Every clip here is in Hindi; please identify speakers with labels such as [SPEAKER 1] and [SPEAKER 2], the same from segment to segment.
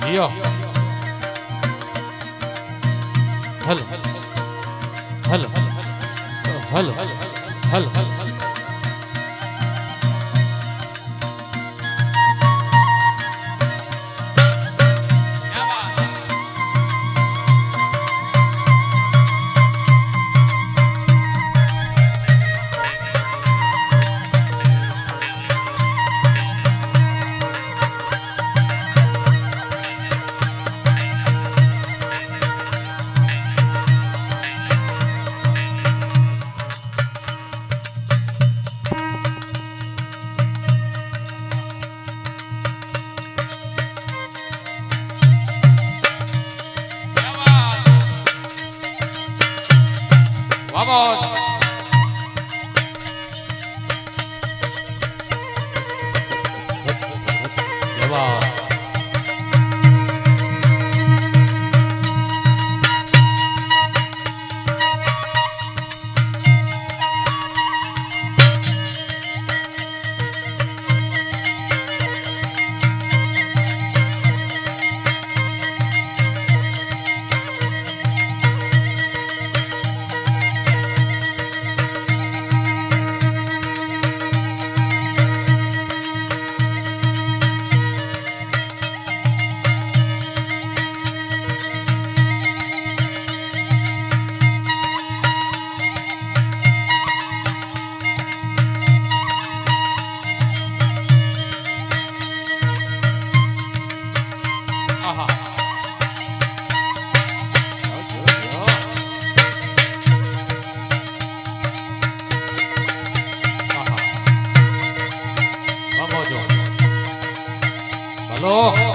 [SPEAKER 1] जियो हल हल हल हल हल Vamos. Lleva. Halo.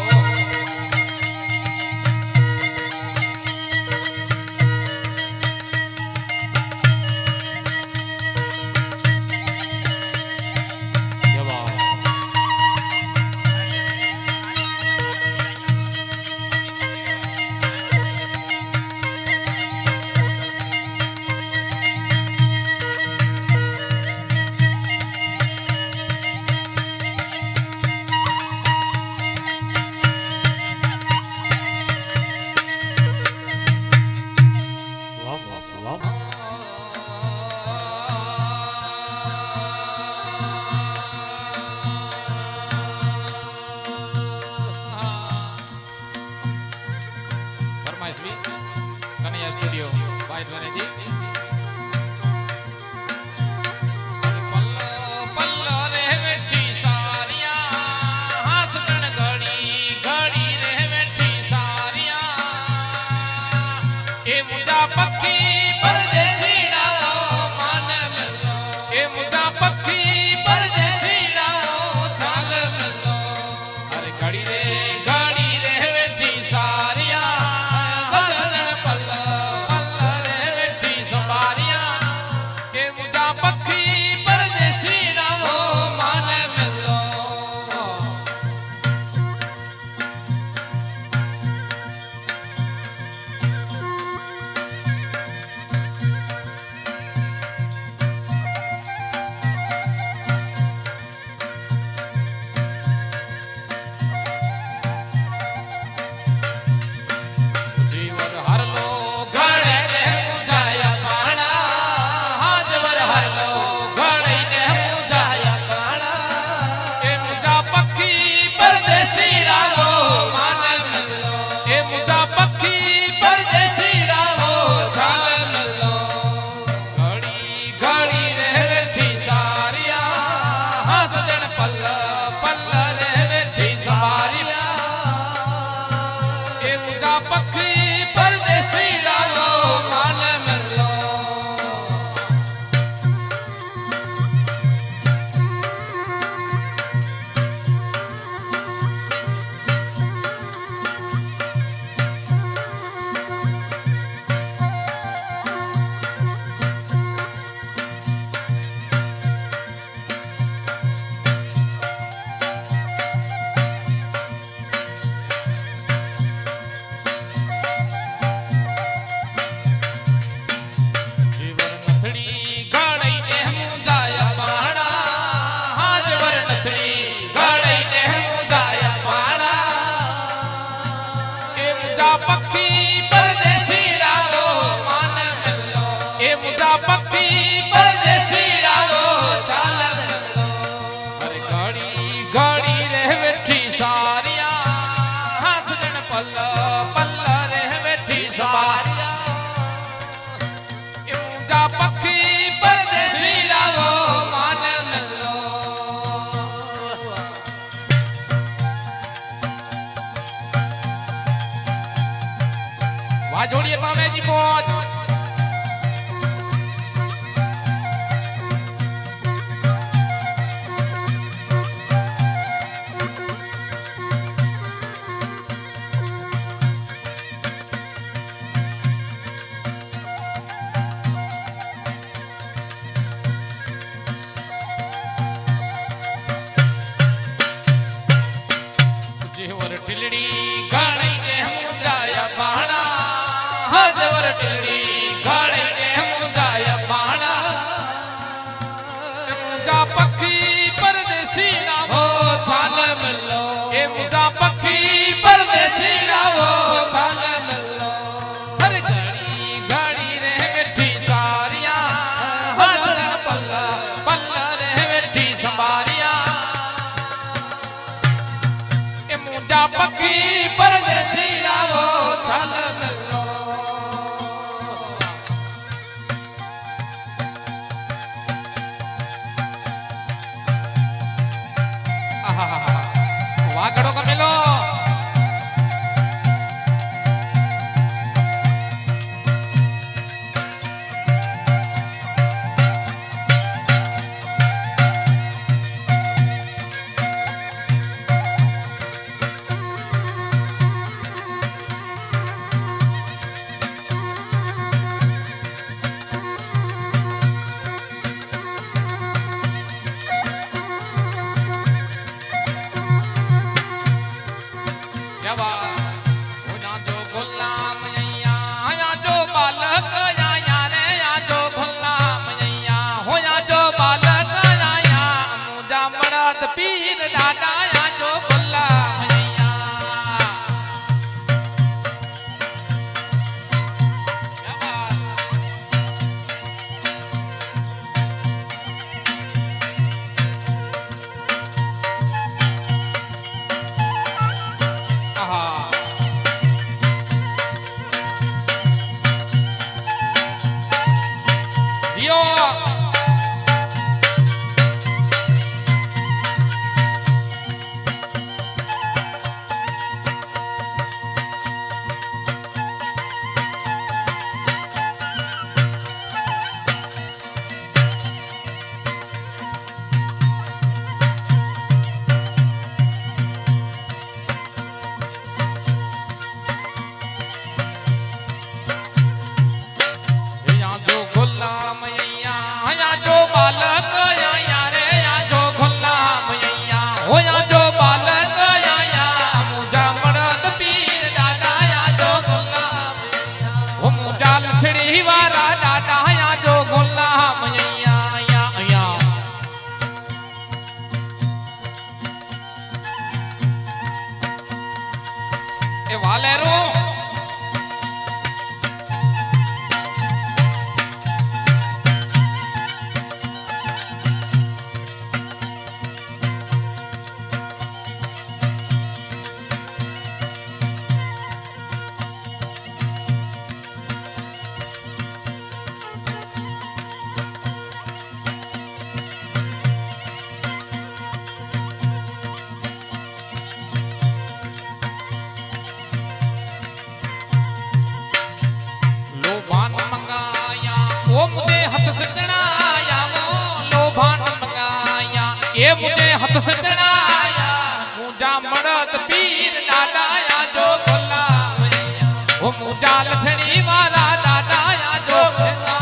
[SPEAKER 1] Kania Studio by Dwaneji. પલ્લ પલ્લ રે બેઠી સવારિયા ઊંચા પક્ષી પરદેશી લાવો માન મેલો વાજોડીએ પામેજી મોજ જેવર ટીલડી ઘણી ને હું જાય બાણા હજવર ટીલડી ઘણી ને હું જાય બાણા ઊંચા પક્ષી પરદેશી લાવો છાલ મલ્લો એ ઊંચા પક્ષી પરદેશી લાવો છાલ મલ્લો હર ઘડી ઘડી રે બેઠી સારિયા હજળ પલ્લા પલ્લા રે બેઠી સંભારિયા ઊંચા પક્ષી પરદેશી લાવો છાલ મલ્લો વાગડો કમેલો પીર દાદા જો ભલા મૈયા જીઓ વાલેરો ये मुझे हथ से चढ़ाया मुझा मरद पीर दादाया जो भला वो मुझा लछड़ी वाला दादाया जो भला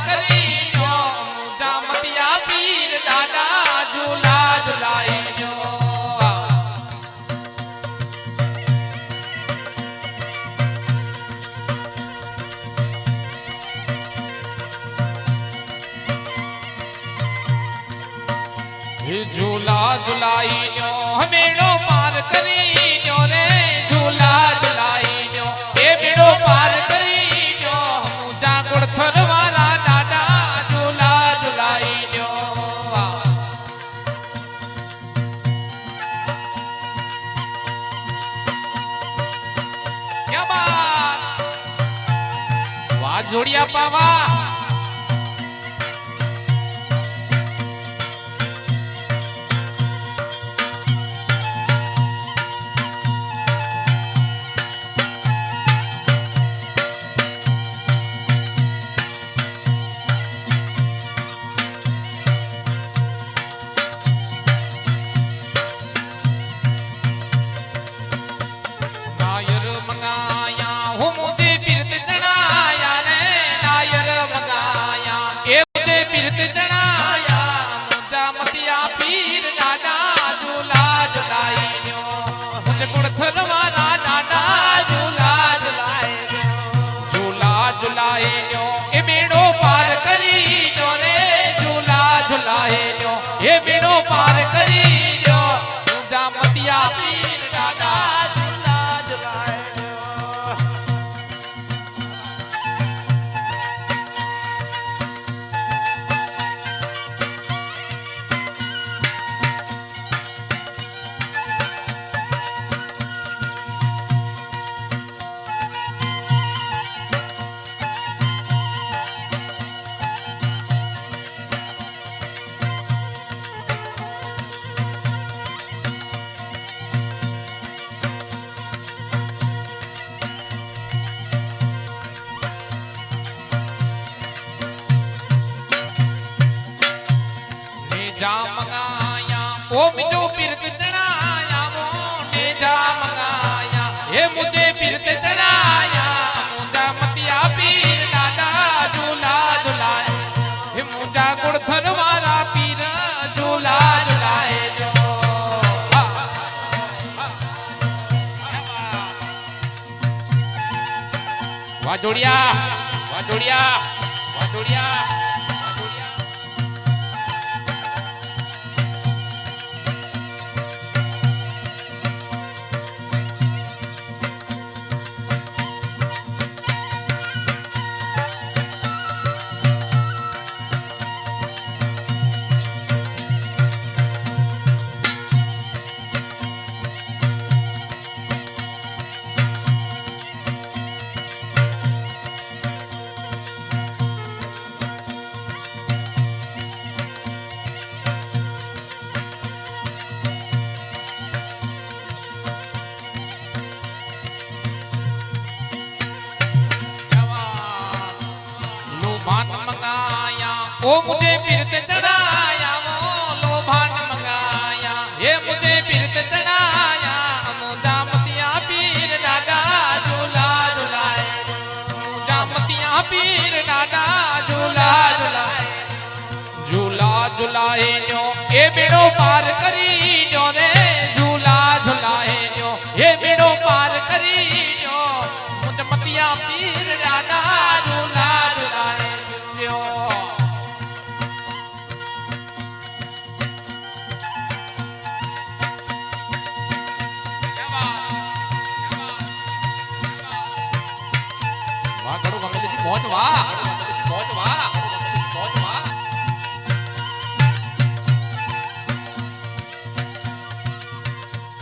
[SPEAKER 1] करीनो मुंजा मतिया पीर दादा झूला झूलाईनो झूला झूलाईनो मेड़ो पार करीनो रे झूला झूलाईनो ए मेड़ो पार करीनो मुंजा गुड़थर वाला दादा झूला झूलाईनो क्या बात वाह जोड़िया पावा ये बेड़ो पार करी जो मुंजा मतिया पीर दादा झूला झूलाए जा मंगाया ओ मिजो पीरत चढ़ाया वो ने जा मंगाया ये मुझे पीरत चढ़ाया मुंजा मतिया पीर दादा झूला झूलाए ये मुंजा गुड़थन वाला पीर झूला झूलाए जो वाह जोड़िया वाह जोड़िया वाह जोड़िया ओ मुझे पीरत चढ़ाया वो लोभान मंगाया ये मुझे पीरत चढ़ाया मुंजा मतिया पीर दादा झूला झूलाए मुंजा मतिया पीर दादा झूला झूलाए झूला झूलाए जो ये बेड़ो पार करी जो रे झूला झूलाए जो ये बेड़ो पार करी जो मुंजा मतिया पीर दादा झूला झूलाए जो बहुत वाह बहुत वाह बहुत वाह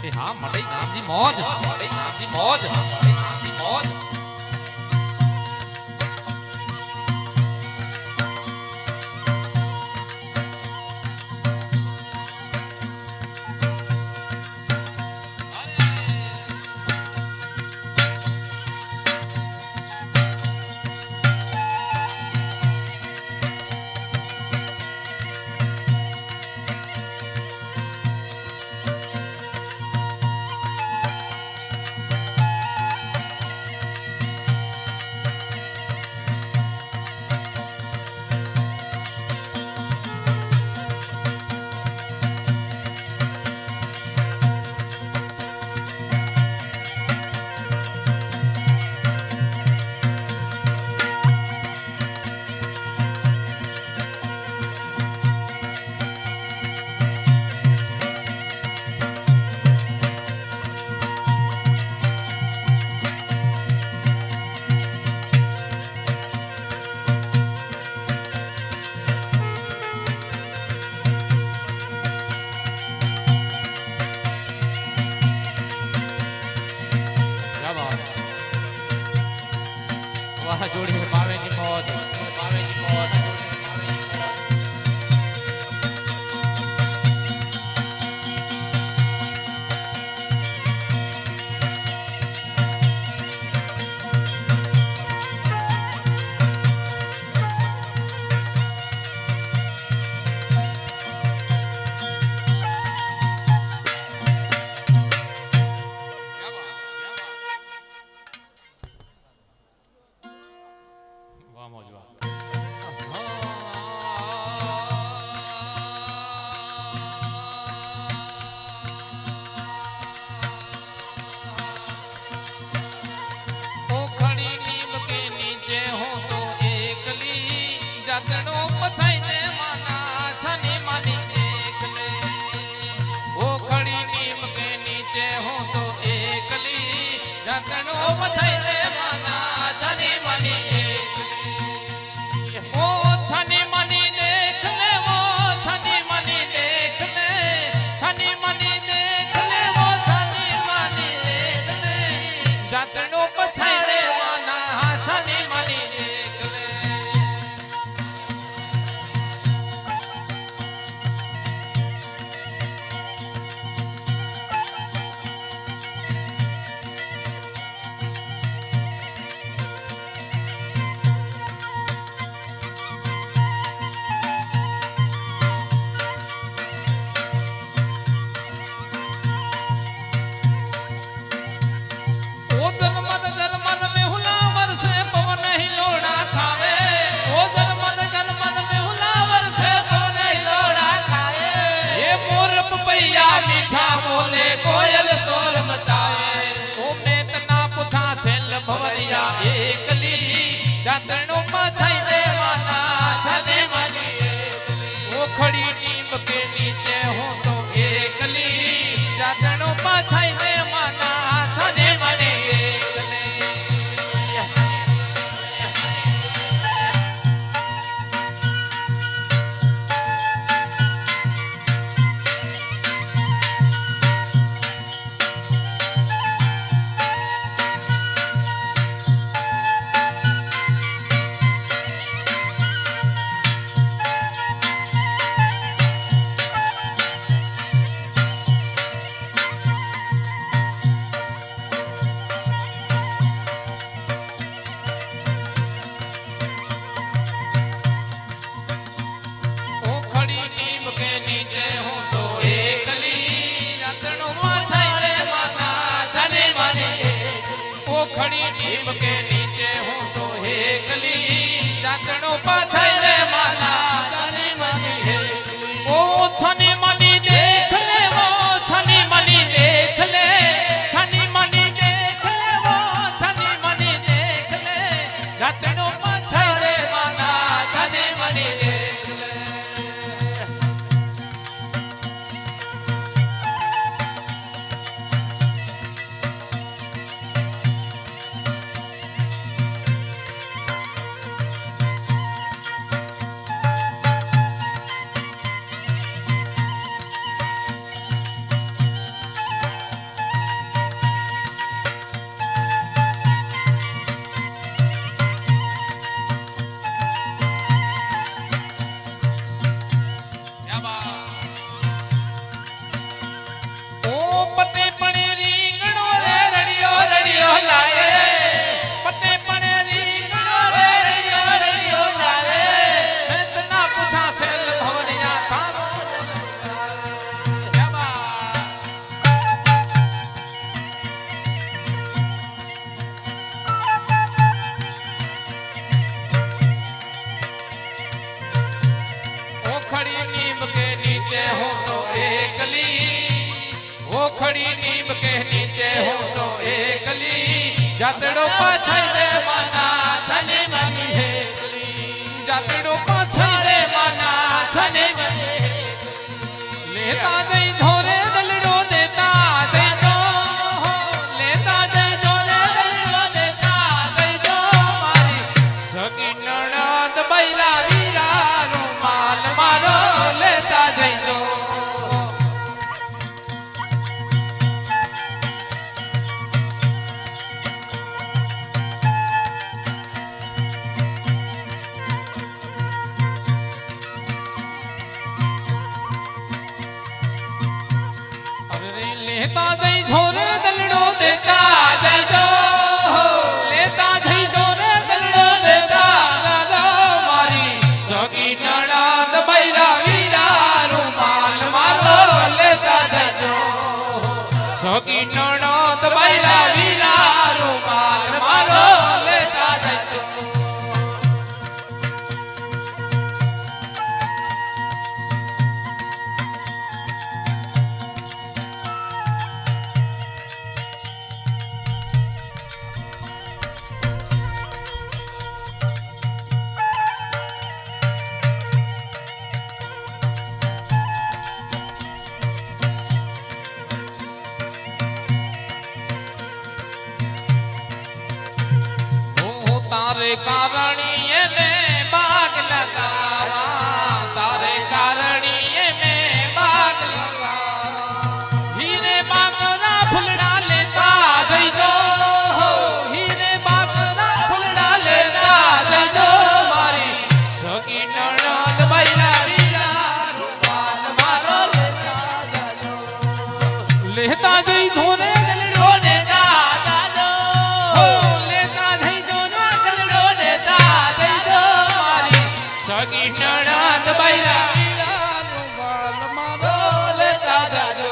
[SPEAKER 1] ए हां मडई गाम दी मौज मडई गाम दी मौज मडई गाम दी मौज જાતણો પછાઈને માના છાની માની દેખ લે ઓ ખડી નીમ કે નીચે હું તો એકલી જાતણો પછાઈને માના છાની માની દેખ લે ઓ છાની માની દેખ લે ઓ છાની માની દેખ લે છાની માની દેખ લે ઓ છાની માની દેખ લે જાતણો પછાઈને માના છાની માની દેખ લે मीठा बोले कोयल सोर मचाए ओ मैं तना पूछा छेल भवरिया एकली जातणो पछाई देवाना छने मनी ओ खड़ी नीम के नीचे हूँ तो एकली जातणो पछाई देवाना छने मनी एकली खड़ी नीम के नीचे हूँ तो हेकली जातणो पछाई दे माला छनी मनी हेकली ओ छनी मनी देख ले वो छनी मनी देख ले छनी मनी देख ले वो छनी मनी देख ले जातणो पछाई दे माला छनी मनी देख ले खड़ी नीम के नीचे हो तो एकली जातड़ो पछाई दे माना छने मनी हेकली जातड़ो पछाई दे माना छने मनी लेता दई धोरे दलड़ो देता दई दो लेता दई धोरे दलड़ो देता दई दो मारी सगी ननद बैला वीरा रुमाल मारो लेता दई दो लेता जई झोरे दलड़ो देता जई जो लेता जई झोरे दलड़ो देता दादा मारी सगी ननद बैरा वीरा रुमाल मारो लेता जई जो सगी ननद बैरा वीरा रुमाल मारो लेता जई जो तारे कारणीए में बाग लगावा तारे कारणीए में बाग लगावा हीरे बागरा फुलड़ा लेता जइजो हीरे बागरा फुलड़ा लेता जइजो मारी सगी नणंद बैरा वीरा रुमाल मारो लेता जइजो रे सगी नणंद बैरा वीरा रुमाल मारो लेता जाजो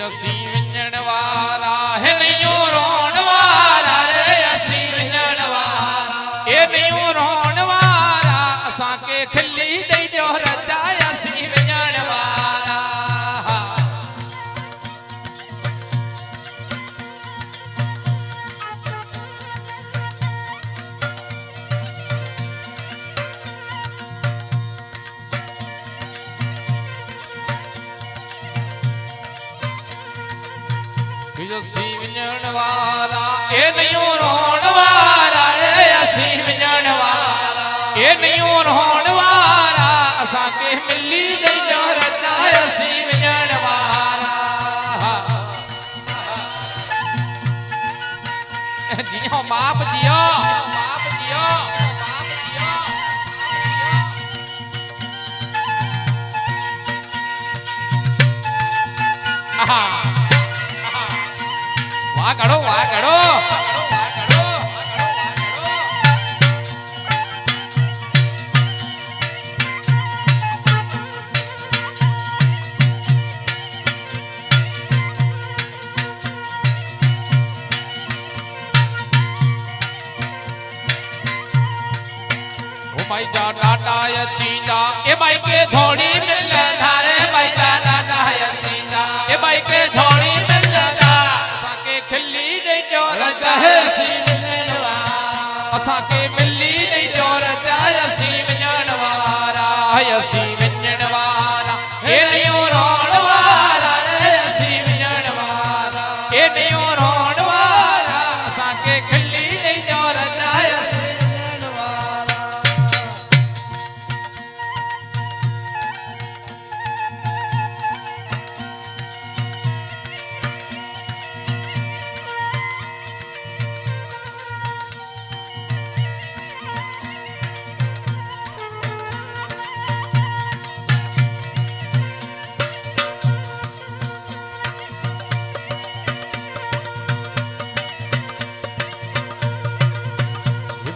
[SPEAKER 1] असी विंजण वाला है नहीं रोण वाला रे असी विंजण वाला ए नहीं रोण वाला असा के खिली दई जो रजा असी विंजण वाला असी विंजण वाला ए नहीं रोण वाला रे असी विंजण वाला ए नहीं रोण वाला असा के मिली गई जो रजा असी विंजण वाला जियो बाप जियो बाप जियो बाप जियो आहा वाह करो वाह करो भाई जा डाटा यतीदा ए भाई के थोड़ी मिल धारे भाई जा डाटा यतीदा ए भाई के थोड़ी मिल खिली दे जो रजा है सी विंजण वाला असा के मिली दे जो रजा असी विंजण वाला असी विंजण वाला ए नहीं रोण वाला रे असी विंजण वाला ए नहीं रोण वाला असा के खिली दे जो रजा असी विंजण वाला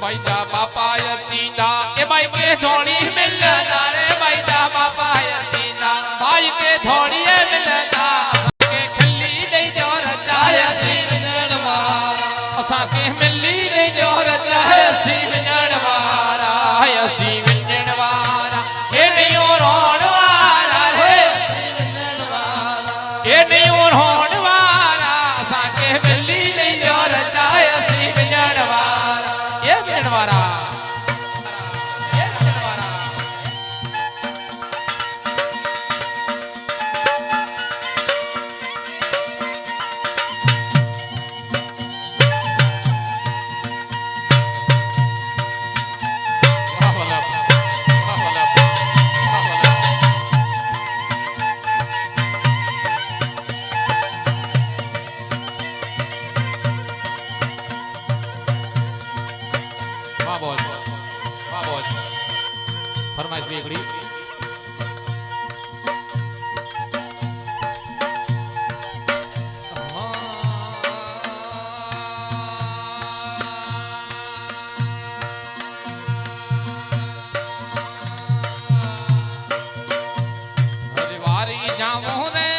[SPEAKER 1] भाई जा बापा यतीदा ए भाई के थोड़ी मिल रे भाई जा बापा यतीदा भाई के थोड़ी मिलदा के खिली दे जो रजा असी विंजण वाला असा के मिली दे जो रजा असी विंजण वाला असी विंजण वाला ए नहीं रोण वाला रे विंजण वाला ए नहीं रोण वाला असा के मिली दे जो रजा असी विंजण वाला ये विंजण वाला ये विंजण वाला फरमाइश भी एकड़ी हरिवारी जामो ने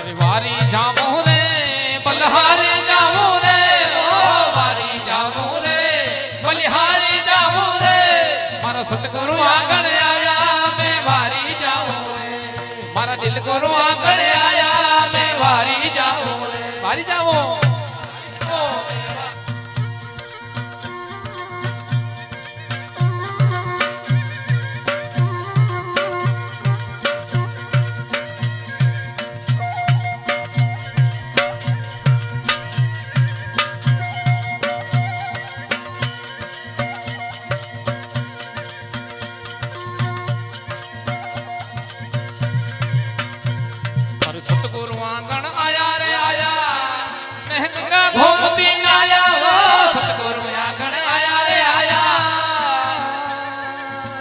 [SPEAKER 1] अरे वारी जामो रे बलहारे जामो रे ओ वारी जामो रे बलिहारी जामो रे मारा सतगुरु आंगण आया मैं वारी जाऊं रे मारा दिल गुरु आंगण आया मैं वारी जाऊं रे वारी जाऊं सतगुरु आंगण आया रे आया मैं गंगा घूमती आया वो सतगुरु आंगण आया रे आया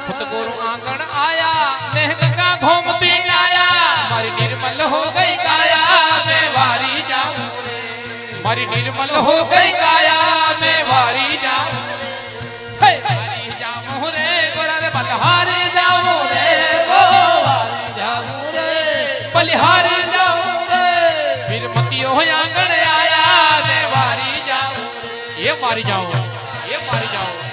[SPEAKER 1] सतगुरु आंगण आया मैं गंगा घूमती आया मारी निर्मल हो गई काया मैं वारी जाऊं रे मारी निर्मल हो गई काया मैं वारी जाऊं रे वारी जाऊं रे गोरा रे बलहारी जाऊं रे वो वारी जाऊं रे बलिहारी आंगण आया मैं वारी जाऊं ये मारी जाऊं ये मारी जाऊं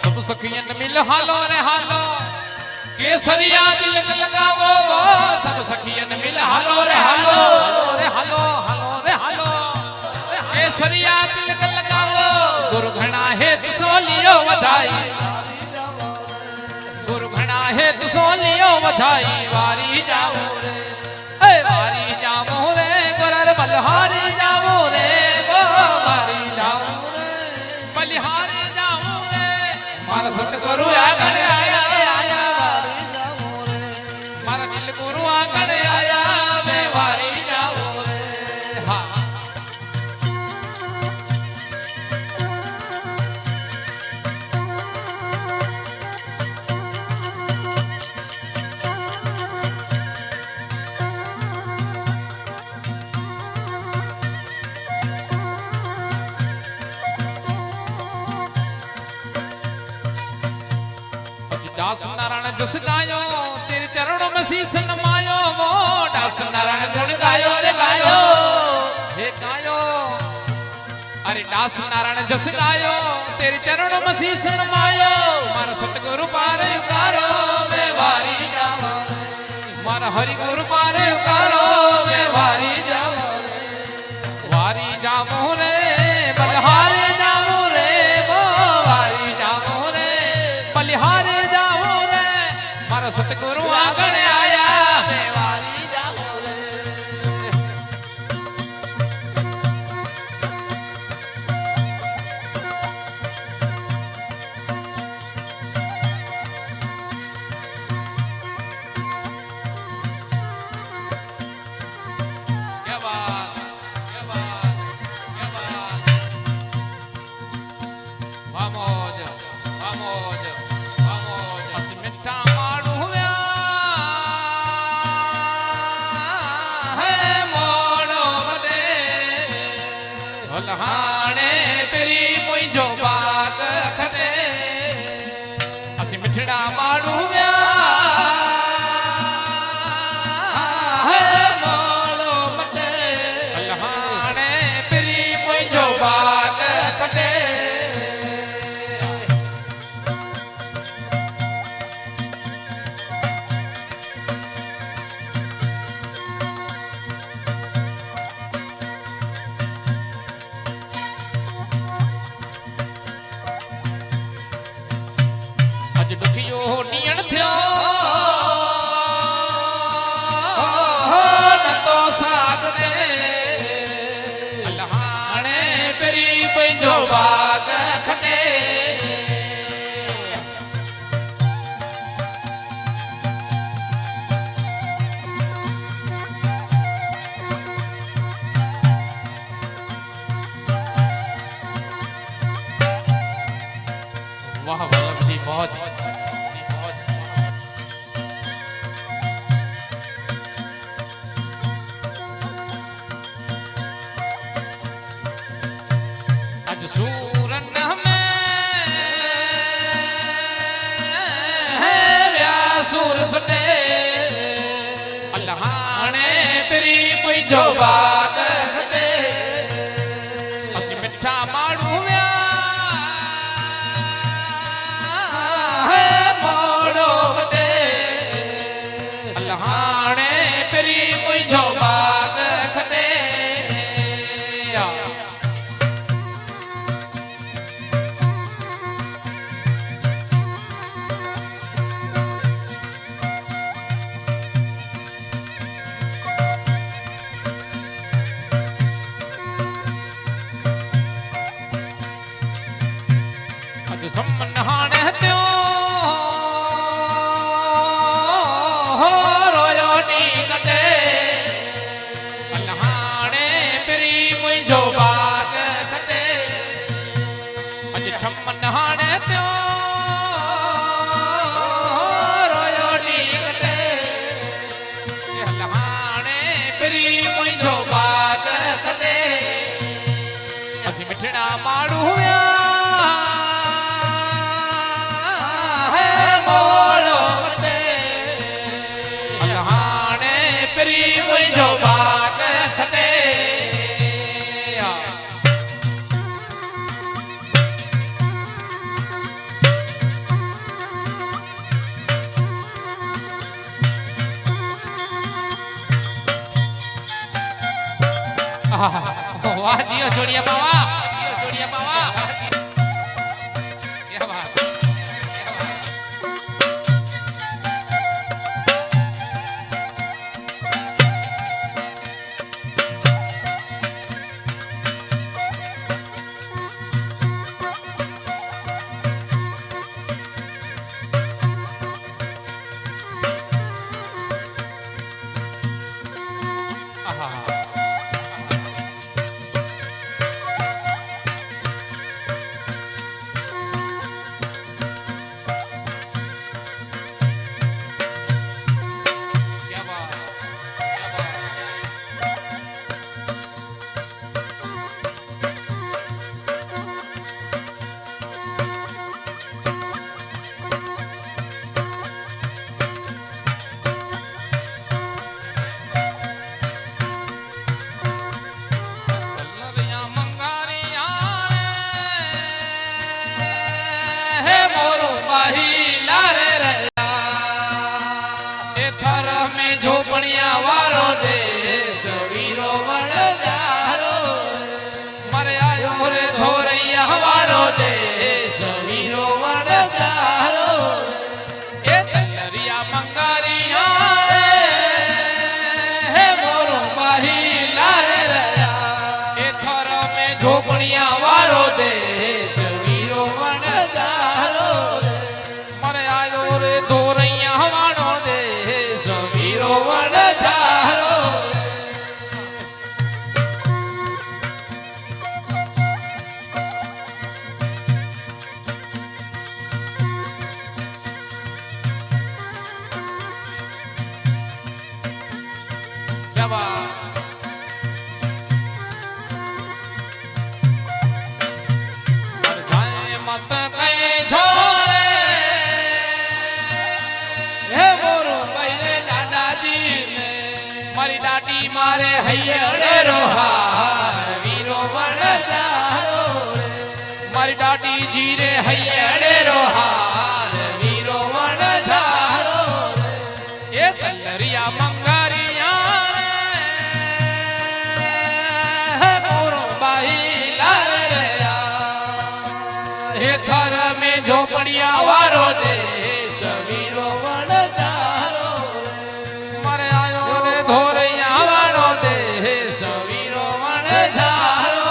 [SPEAKER 1] सब सखियन मिल हालो रे हालो केसरिया दिल लगावो सब सखियन मिल हालो रे हालो रे हालो हालो रे हालो केसरिया दिल लगावो गुरु घना है सोलियो वधाई गुरु घना है सोलियो वधाई वारी जाओ रे ए वारी जाओ रे गोरा रे बलहारी जाओ रे वो वारी जाओ रे बलिहारी मारा सतगुरु आंगण आया आया वारी जाऊं रे मारा दिल गुरु आंगण आया मैं वारी जाऊं रे हाँ दास नारायण जस गायो तेरे चरणों में शीस नमायो वो दास नारायण गुण गायो रे गायो हे गायो अरे दास नारायण जस गायो तेरे चरणों में शीस नमायो मारा सतगुरु पार उतारो मैं वारी जाऊं मारा हरि गुरु पार उतारो मैं वारी जाऊं रे बलहारी जाऊं रे वो वारी जाऊं रे बलिहारी सतगुरु आंगण आया मैं वारी जाऊं रे क्या बात क्या बात क्या बात वामोज वामोज वामोज अस्मिता हाणे पेरी मुझो बाग रखदे असी मिठड़ा माड़ू व्या है मोड़ो मटे हाणे पेरी मुझो बाग रखदे दुखियो नियण थे બધી મોજ आज सूरन में व्यासुर सटे अल्लाहाने तेरी कोई जो बात खटे असी मिठा माड़ू व्या है मोड़ो बटे अल्लाहाने तेरी कोई जो बात खटे सम्मान त्यो रोयो नी कटे अल्लाहाने तेरी कोई जो बात खटे अज छमन हाने त्यो रोयो नी कटे अल्लाहाने तेरी कोई जो बात खटे असी मिठड़ा माड़ू हुआ जो बात खटे वाह जियो जोड़िया बाबा जोड़िया बाबा क्या बात झोपड़िया वारो देश वीरो वणजारो मरे आयो रे धोरैया वारो देश वीरो वणजारो ए तलरिया मंगारिया हे मोरो माही लारे रया ए थर में झोपड़िया वारो देश वीरो वणजारो मरे आयो रे धोरैया वारो देश वीरो वणजारो क्या बात मर जाए मत कहीं छोरे हे मोरो पहले दादाजी ने मारी दादी मारे हयड़े रोहार वीरो वणजारो मारी दादी जी रे हयड़े रोहार वीरो वणजारो ये तलरिया मंगारिया रे मोरो बाही लारया हे थर में झोपड़िया वारो देश वीरो वणजारो मरे आयो रे धोरैया वारो देश वीरो वणजारो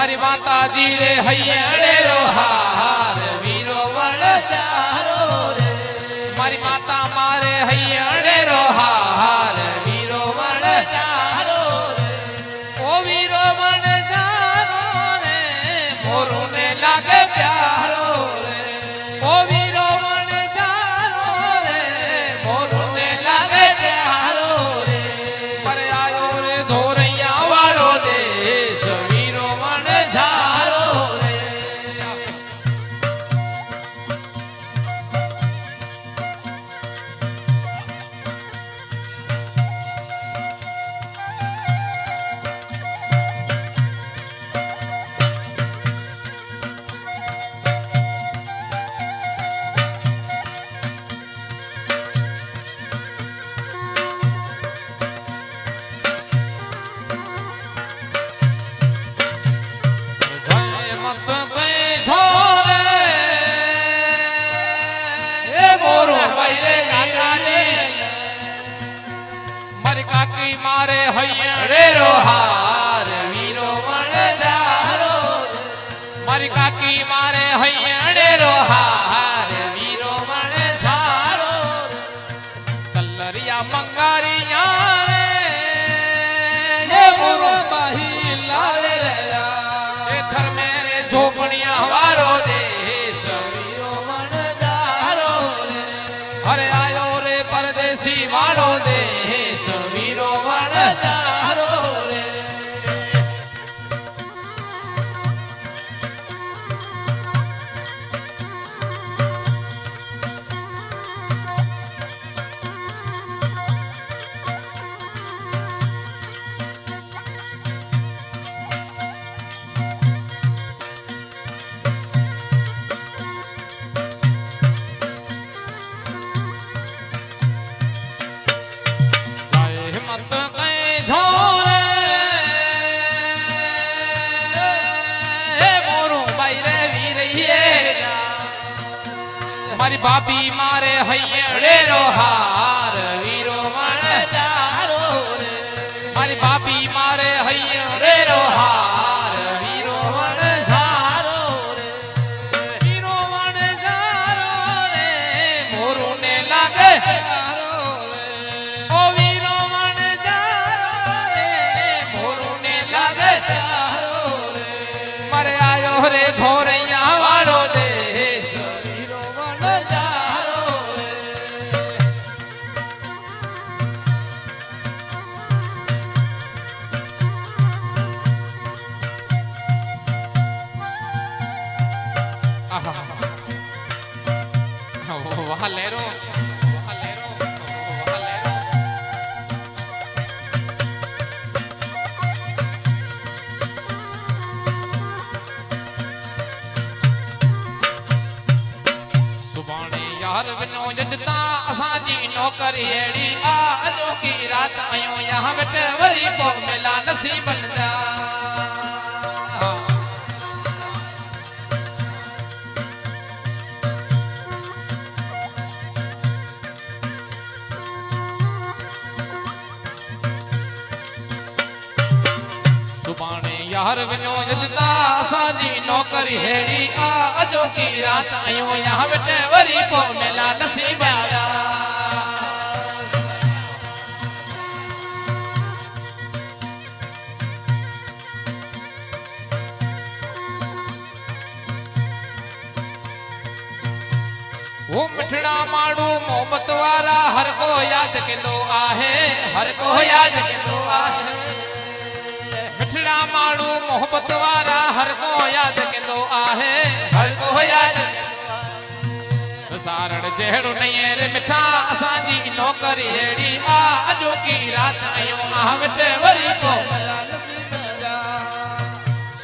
[SPEAKER 1] મારી માતાજી રે હૈયડે રો હાર વીરો વણજારો રે મારી માતા મારે હૈયડે રો હાર વીરો વણજારો રે ઓ વીરો વણજારો રે મોરું ને લાગે પ્યારો રે ઓ વીરો વણજારો રે મોરું ને લાગે પ્યારો રે પર આયો રે ધોરૈયા વાળો દેશ વીરો વણજારો રે કાકી મારે હૈયડે રો હાર વીરો વણજારો મારી કાકી મારે હૈયડે રો હાર વીરો વણજારો કલરિયા મંગારિયા રે મોરો બાહી લાવે રે એ થર મેરે ઝોપડિયા વારો દેશ વીરો વણજારો અરે આયો રે પરદેશી વાળો દેશ વીરો વણજારો રે મારી ભાભી મારે હૈયડે રો હાર વીરો વણજારો રે મારી ભાભી મારે હૈયડે રો હાર વીરો વણજારો રે વીરો વણજારો રે મોરું ને લાગે ઓ વીરો વણજારો રે મોરું ને લાગે મારે આયો રે ધોરૈયા વાળો દેશ वहाँ ले रो वहाँ ले रो वहाँ ले रो सुभाणे यार बिनो जजता असांजी नौकरी अहिड़ी आ अॼो की रात आयो यहाँ वेठे वरी को मिला नसीबन जा सुभाणे यार बिनो जजता असांजी नौकरी हेड़ी आ अॼो की रात आयो यहाँ वेठे वरी को मिला नसीब जा वो मिठड़ा माण्हू मोहब्बत वारा हर को याद कंदो आहे हर को याद कंदो आहे मिठड़ा माण्हू मोहब्बत वारा हर को याद कंदो आहे हर को याद सारण जहिड़ो नहीं रे मिठा असांजी नौकरी अहिड़ी आ अॼो की रात आयो आ वेठे वरी को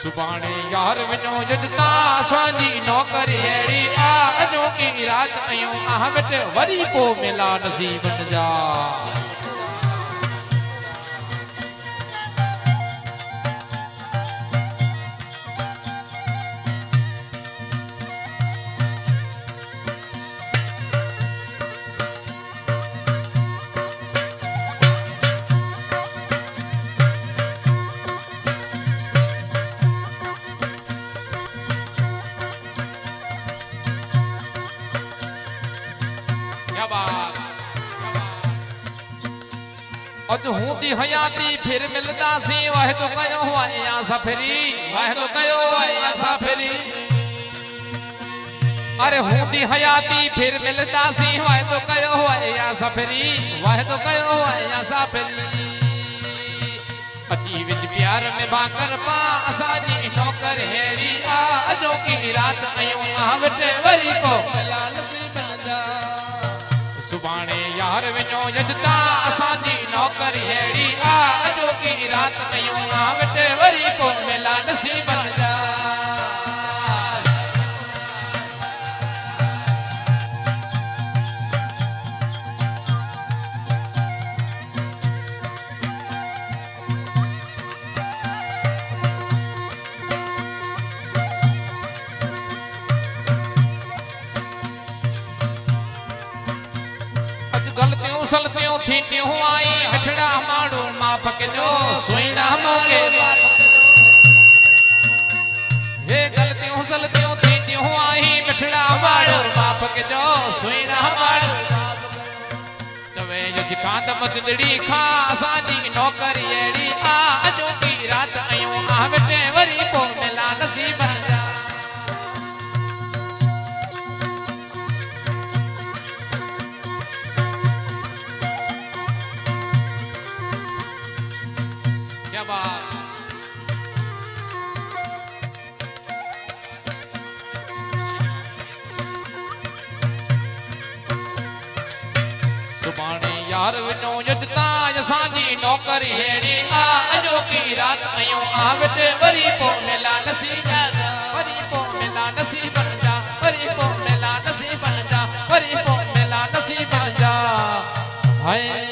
[SPEAKER 1] सुभाणे यार वञो जजता असांजी नौकरी अहिड़ी आ अॼो की रात आयो आ वेठे वरी को मिला नसीबन जा अज हूं दी हयाती फिर मिलदा सी वाहे तो कयो आया सफरी वाहे तो कयो आया सफरी अरे हूं दी हयाती फिर मिलदा सी वाहे तो कयो आया सफरी वाहे तो कयो आया सफरी अची विच प्यार में बाकर पा असाजी नौकर हेड़ी आ जो की रात आयो आवटे वरी को लाल सी बंदा सुबाणे यार विनो यजता असाजी नौकर हेड़ी आ जो की रात आयो आवटे वरी को मिला नसीब बंदा गलतियों सलतियों थीतियों आई बिछड़ा माड़ो माप के जो सुईना मोगे हे गलतियों सलतियों थीतियों आई बिछड़ा माड़ो माप के जो सुईना माड़ो चवे युज कांद मचदड़ी खा असाजी नौकरी एड़ी आ जो की रात आयो आ बेटे वरी को मिला नसीब सुबाणे यार विनो यजता असांजी नौकरी हेड़ी आ जो की रात आयो आवटे वरी पो मिला नसीब वरी पो मिला नसीब जा वरी पो मिला नसीब जा वरी पो मिला नसीब जा हाय